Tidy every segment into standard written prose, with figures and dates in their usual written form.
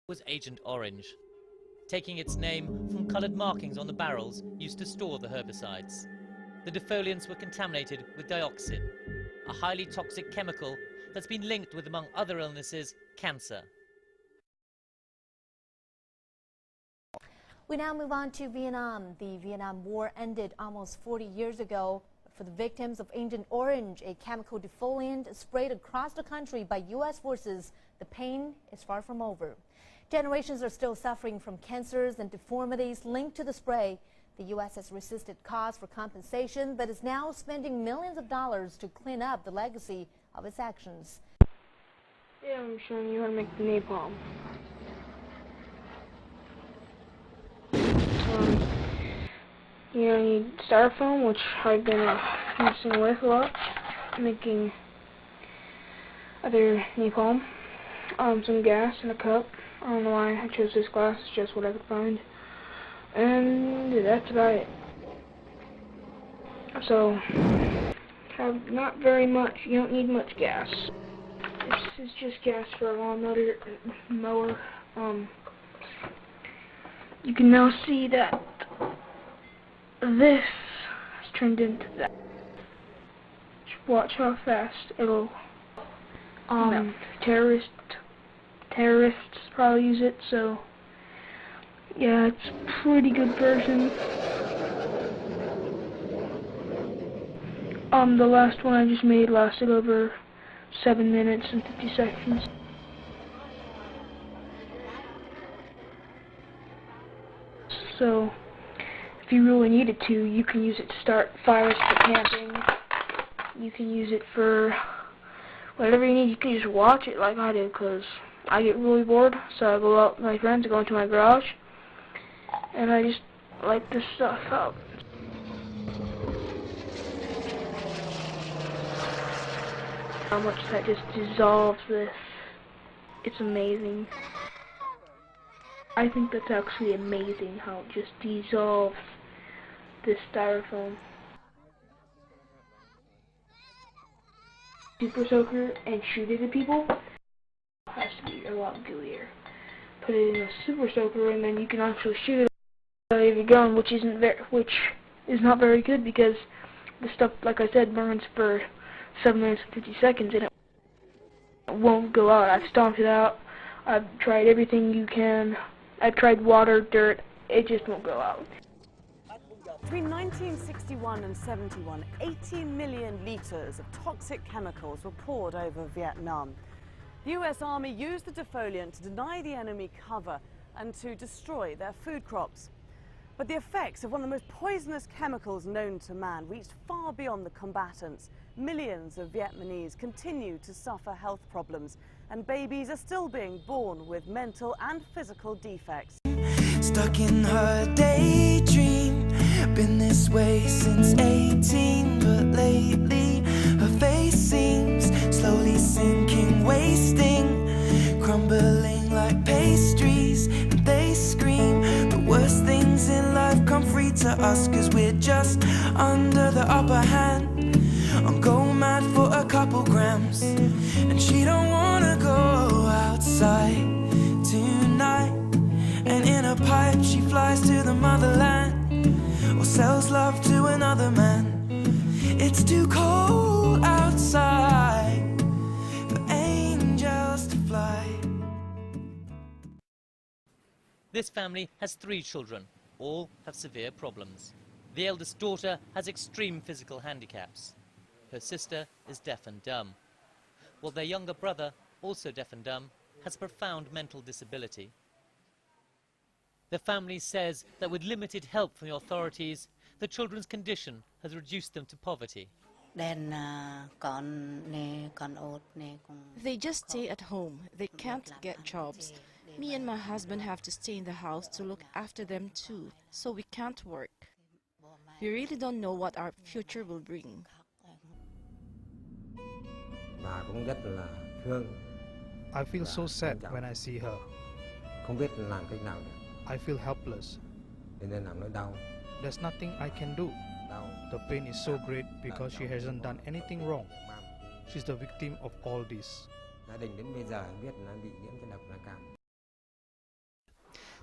Was Agent Orange, taking its name from coloured markings on the barrels used to store the herbicides. The defoliants were contaminated with dioxin, a highly toxic chemical that's been linked with, among other illnesses, cancer. We now move on to Vietnam. The Vietnam War ended almost 40 years ago. For the victims of Agent Orange, a chemical defoliant sprayed across the country by U.S. forces, the pain is far from over. Generations are still suffering from cancers and deformities linked to the spray. The U.S. has resisted calls for compensation, but is now spending millions of dollars to clean up the legacy of its actions. Yeah, I'm showing you how to make the napalm. You need styrofoam, which I've been messing with a lot, making other napalm, some gas in a cup. I don't know why I chose this glass, it's just what I could find. And that's about it. So, have not very much, you don't need much gas. This is just gas for a lawnmower. You can now see that this has turned into that. Just watch how fast it'll melt. Terrorists probably use it, so yeah, it's a pretty good version. The last one I just made lasted over 7 minutes and 50 seconds. So, if you really needed to, you can use it to start fires for camping. You can use it for whatever you need. You can just watch it like I do, because I get really bored, so I go out with my friends, I go into my garage, and I just light this stuff up. How much that just dissolves this. It's amazing. I think that's actually amazing how it just dissolves this styrofoam. Super soaker and shoot it at people has to be a lot gooier. Put it in a super soaker and then you can actually shoot it out of your gun, which is not very good because the stuff, like I said, burns for 7 minutes and 50 seconds and it won't go out. I've stomped it out. I've tried everything you can. I've tried water, dirt. It just won't go out. Between 1961 and 71, 18 million litres of toxic chemicals were poured over Vietnam. The US Army used the defoliant to deny the enemy cover and to destroy their food crops. But the effects of one of the most poisonous chemicals known to man reached far beyond the combatants. Millions of Vietnamese continue to suffer health problems, and babies are still being born with mental and physical defects. Stuck in her daydream, been this way since 18, but lately her face seems slowly sinking, wasting, crumbling like pastries, and they scream the worst things in life come free to us, cause we're just under the upper hand. I'm going mad for a couple grams, and she don't wanna go outside tonight. And in a pipe she flies to the motherland, or sells love to another man. It's too cold outside for angels to fly. This family has 3 children. All have severe problems. The eldest daughter has extreme physical handicaps. Her sister is deaf and dumb, while their younger brother, also deaf and dumb, has profound mental disability. The family says that with limited help from the authorities, the children's condition has reduced them to poverty. They just stay at home. They can't get jobs. Me and my husband have to stay in the house to look after them too, so we can't work. We really don't know what our future will bring. I feel so sad when I see her. I feel helpless. There's nothing I can do. The pain is so great because she hasn't done anything wrong. She's the victim of all this.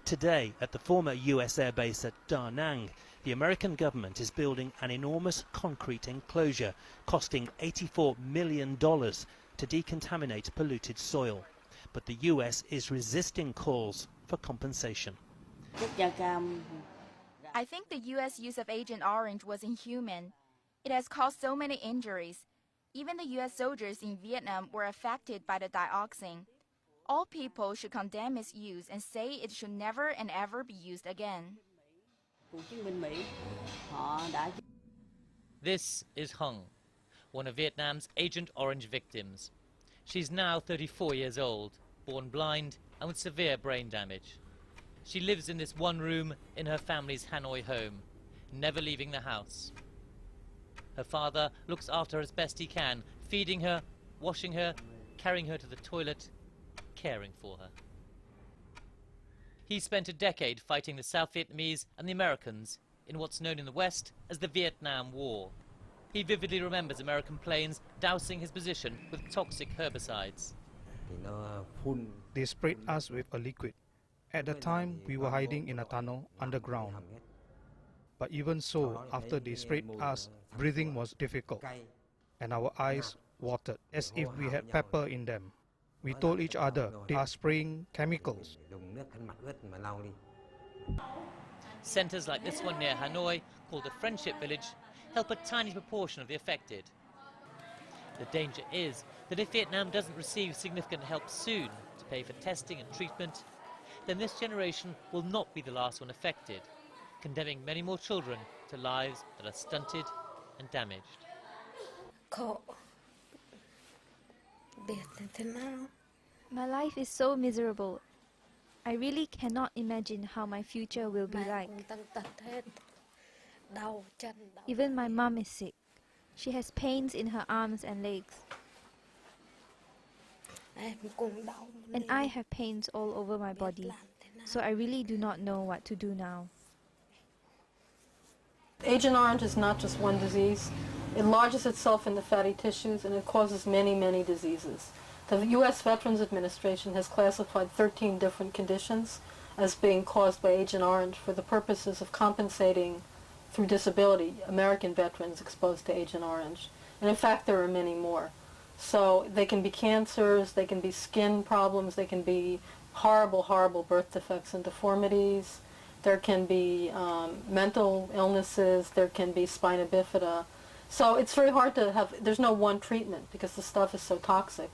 Today, at the former US air base at Da Nang, the American government is building an enormous concrete enclosure costing $84 million to decontaminate polluted soil. But the US is resisting calls for compensation. I think the U.S. use of Agent Orange was inhuman. It has caused so many injuries. Even the U.S. soldiers in Vietnam were affected by the dioxin. All people should condemn its use and say it should never and ever be used again. This is Hung, one of Vietnam's Agent Orange victims. She's now 34 years old, born blind and with severe brain damage. She lives in this one room in her family's Hanoi home, never leaving the house. Her father looks after her as best he can, feeding her, washing her, carrying her to the toilet, caring for her. He spent a decade fighting the South Vietnamese and the Americans in what's known in the West as the Vietnam War. He vividly remembers American planes dousing his position with toxic herbicides. They sprayed us with a liquid. At the time, we were hiding in a tunnel underground. But even so, after they sprayed us, breathing was difficult, and our eyes watered as if we had pepper in them. We told each other they are spraying chemicals. Centres like this one near Hanoi, called the Friendship Village, help a tiny proportion of the affected. The danger is that if Vietnam doesn't receive significant help soon to pay for testing and treatment, then this generation will not be the last one affected, condemning many more children to lives that are stunted and damaged. My life is so miserable. I really cannot imagine how my future will be like. Even my mom is sick. She has pains in her arms and legs. And I have pains all over my body. So I really do not know what to do now. Agent Orange is not just one disease. It lodges itself in the fatty tissues and it causes many, many diseases. The U.S. Veterans Administration has classified 13 different conditions as being caused by Agent Orange for the purposes of compensating through disability American veterans exposed to Agent Orange. And in fact, there are many more. So they can be cancers, they can be skin problems, they can be horrible, horrible birth defects and deformities. There can be mental illnesses, there can be spina bifida. So it's very hard to have, there's no one treatment because the stuff is so toxic.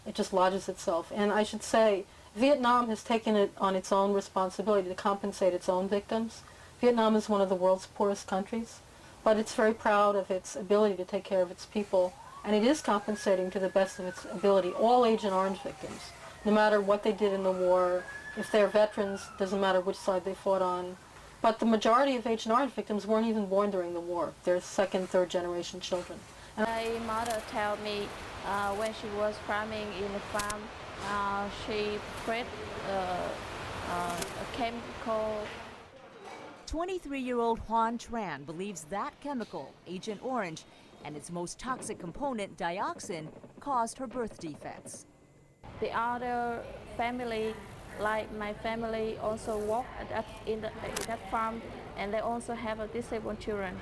It just lodges itself. And I should say, Vietnam has taken it on its own responsibility to compensate its own victims. Vietnam is one of the world's poorest countries, but it's very proud of its ability to take care of its people, and it is compensating to the best of its ability all Agent Orange victims, no matter what they did in the war. If they're veterans, doesn't matter which side they fought on. But the majority of Agent Orange victims weren't even born during the war. They're second, third generation children. And my mother told me when she was farming in the farm, she sprayed a chemical. 23-year-old Huan Tran believes that chemical, Agent Orange, and its most toxic component, dioxin, caused her birth defects. The other family, like my family, also work in that farm, and they also have disabled children.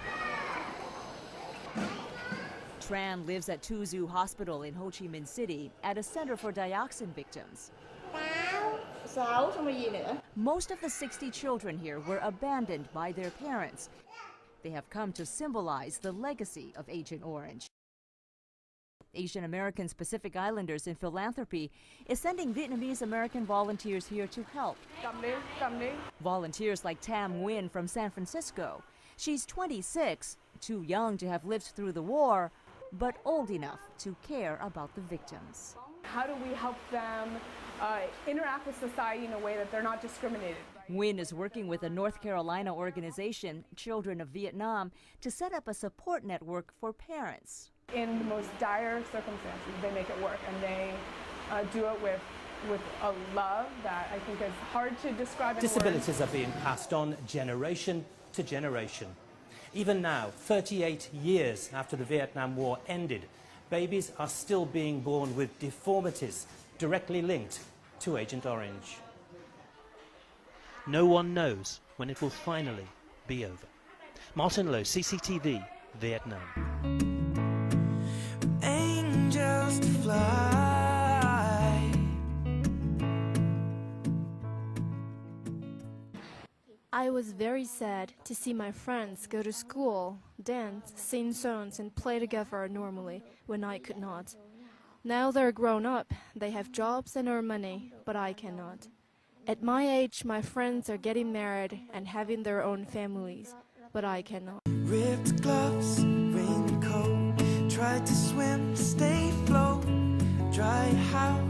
Tran lives at Tu Zu Hospital in Ho Chi Minh City at a center for dioxin victims. Most of the 60 children here were abandoned by their parents. They have come to symbolize the legacy of Agent Orange. Asian Americans Pacific Islanders in Philanthropy is sending Vietnamese American volunteers here to help. Volunteers like Tam Nguyen from San Francisco. She's 26, too young to have lived through the war, but old enough to care about the victims. How do we help them interact with society in a way that they're not discriminated? Nguyen is working with a North Carolina organization, Children of Vietnam, to set up a support network for parents. In the most dire circumstances, they make it work, and they do it with a love that I think is hard to describe in Disabilities words. are being passed on generation to generation. Even now, 38 years after the Vietnam War ended, babies are still being born with deformities directly linked to Agent Orange. No one knows when it will finally be over. Martin Lowe, CCTV, Vietnam. Angels to fly. I was very sad to see my friends go to school, dance, sing songs and play together normally when I could not. Now they're grown up, they have jobs and earn money, but I cannot. At my age, my friends are getting married and having their own families, but I cannot. Ripped gloves, raincoat, tried to swim, stay afloat, dry house.